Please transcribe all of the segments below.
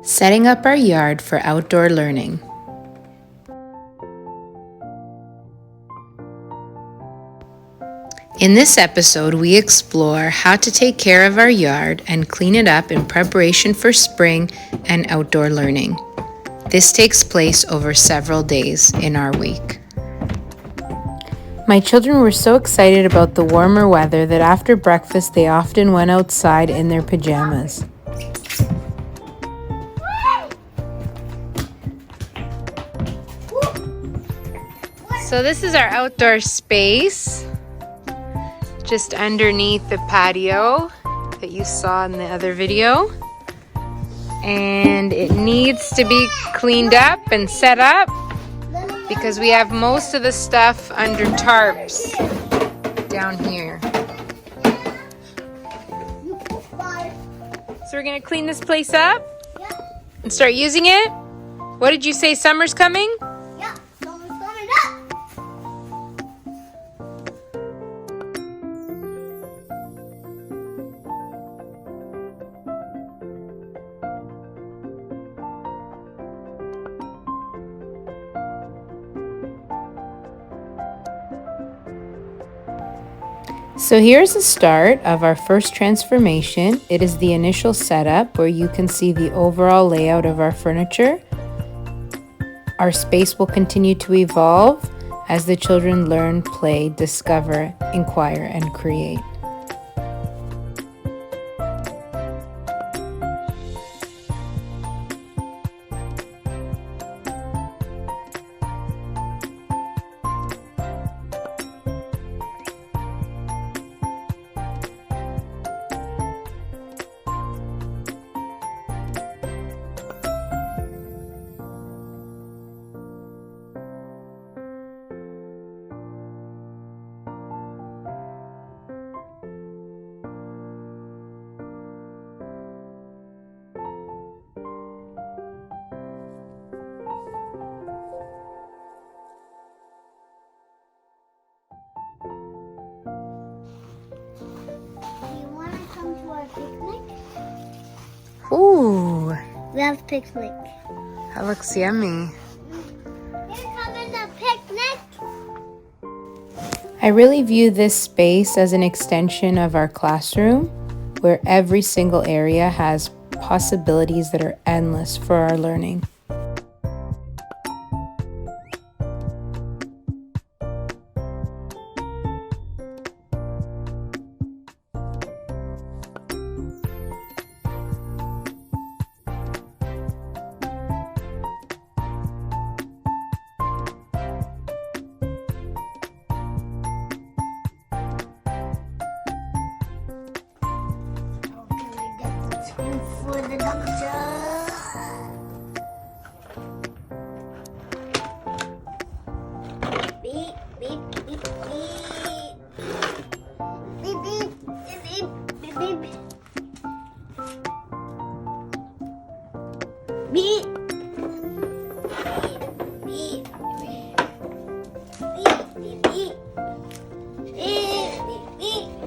Setting up our yard for outdoor learning. In this episode, we explore how to take care of our yard and clean it up in preparation for spring and outdoor learning. This takes place over several days in our week. My children were so excited about the warmer weather that after breakfast they often went outside in their pajamas. So this is our outdoor space, just underneath the patio that you saw in the other video. And it needs to be cleaned up and set up because we have most of the stuff under tarps down here. So we're gonna clean this place up and start using it. What did you say, summer's coming? Yeah, summer's coming up. So here's the start of our first transformation. It is the initial setup where you can see the overall layout of our furniture. Our space will continue to evolve as the children learn, play, discover, inquire, and create. Picnic? Ooh, Love picnic. that looks yummy. You're coming to picnic? I really view this space as an extension of our classroom, where every single area has possibilities that are endless for our learning. For the doctor. Beep, beep, beep, beep. Beep, beep, beep, beep, beep, beep. Beep. Beep, beep. Beep, beep, beep. Beep, beep, beep.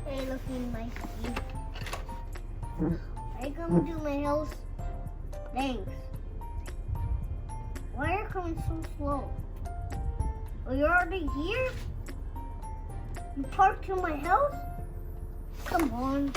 Hey, look in my feet. Are you coming to my house? Thanks. Why are you coming so slow? Are you already here? You parked in my house? Come on.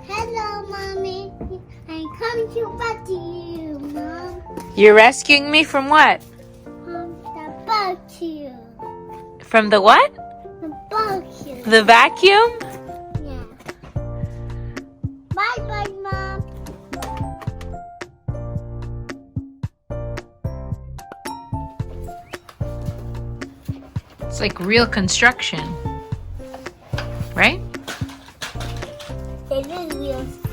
Hello, Mommy. I'm coming to back to you, Mom. You're rescuing me from what? The vacuum. From the what? The vacuum. The vacuum? It's like real construction, right? It is real stick.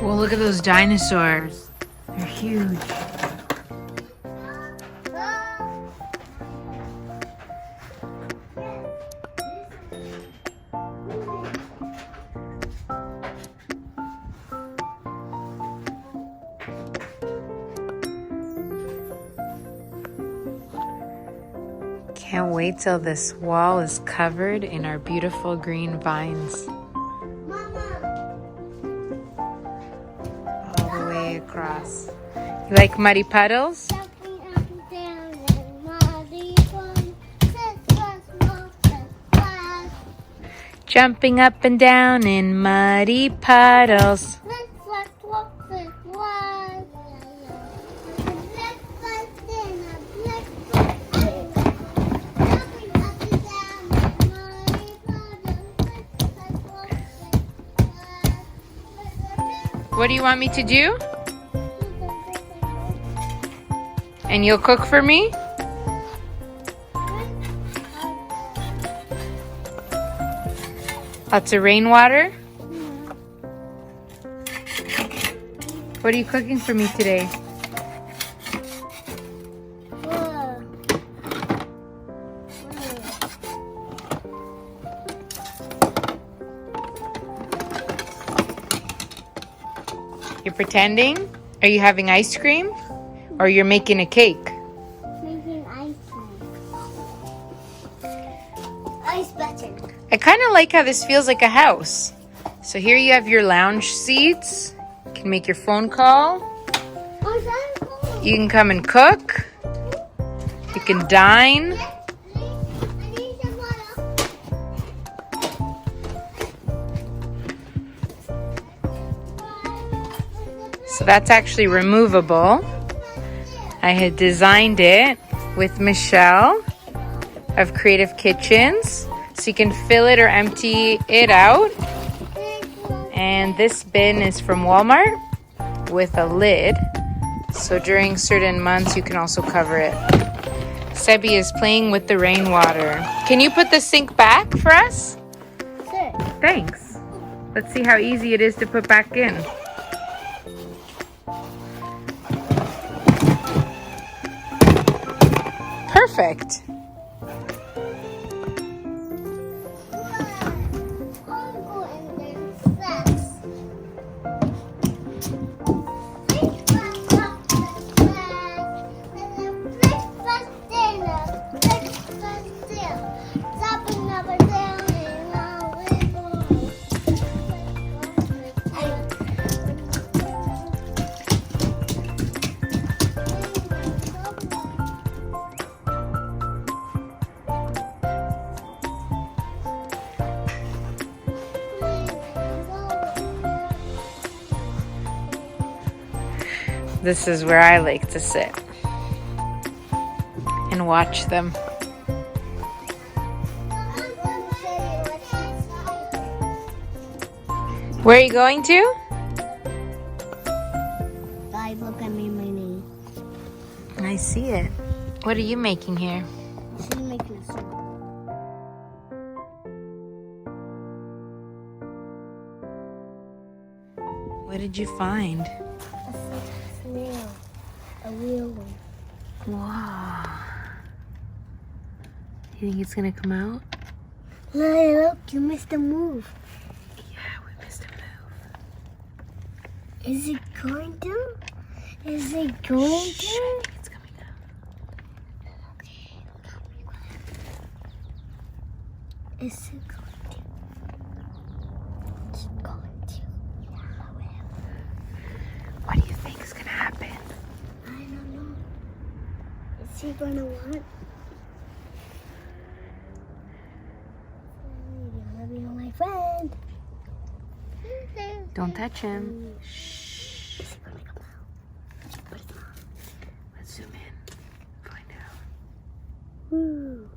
Well, look at those dinosaurs. They're huge. Can't wait till this wall is covered in our beautiful green vines. All the way across. You like muddy puddles? Jumping up and down in muddy puddles. What do you want me to do? And you'll cook for me? Lots of rainwater? What are you cooking for me today? You're pretending? Are you having ice cream? Or you're making a cake? Making ice cream. Ice butter. I kind of like how this feels like a house. So here you have your lounge seats. You can make your phone call. Oh, that's cool. You can come and cook. You can dine. I need some water. So that's actually removable. I had designed it with Michelle of Creative Kitchens. So you can fill it or empty it out. And this bin is from Walmart with a lid. So during certain months you can also cover it. Sebby is playing with the rainwater. Can you put the sink back for us? Sure. Thanks. Let's see how easy it is to put back in. Perfect. This is where I like to sit and watch them. Where are you going to? Guys, look at me, my name. I see it. What are you making here? She's making a soup. What did you find? A snail. A real one. Wow. You think it's gonna come out? Look, you missed a move. Yeah, we missed a move. Is it going to? Is it going Shh, I to? think it's coming out. Is it going to? It's going to. What do you think is gonna happen? I don't know. Is he gonna want? You're gonna be my friend. Don't touch him. Shh. Is he gonna come out? But it's not. Let's zoom in. Find out. Woo.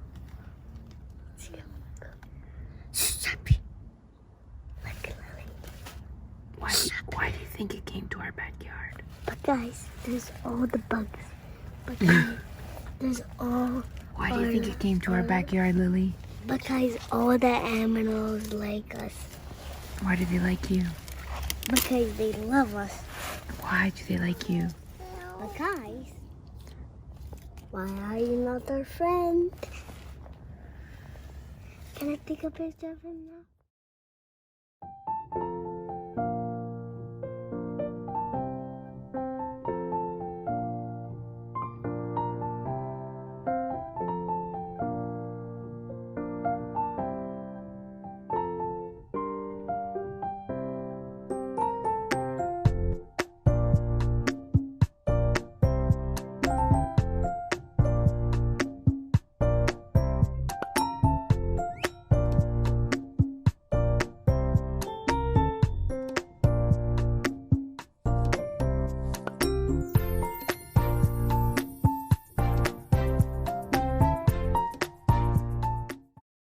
Sebby. Look, Lily. Why do you think it came to our backyard? But guys, there's all the bugs. But guys, there's all. Why do you think it came to our backyard, Lily? But guys, all the animals like us. Why do they like you? Because they love us. Why do they like you? But guys, why are you not our friend? Can I take a picture of him now?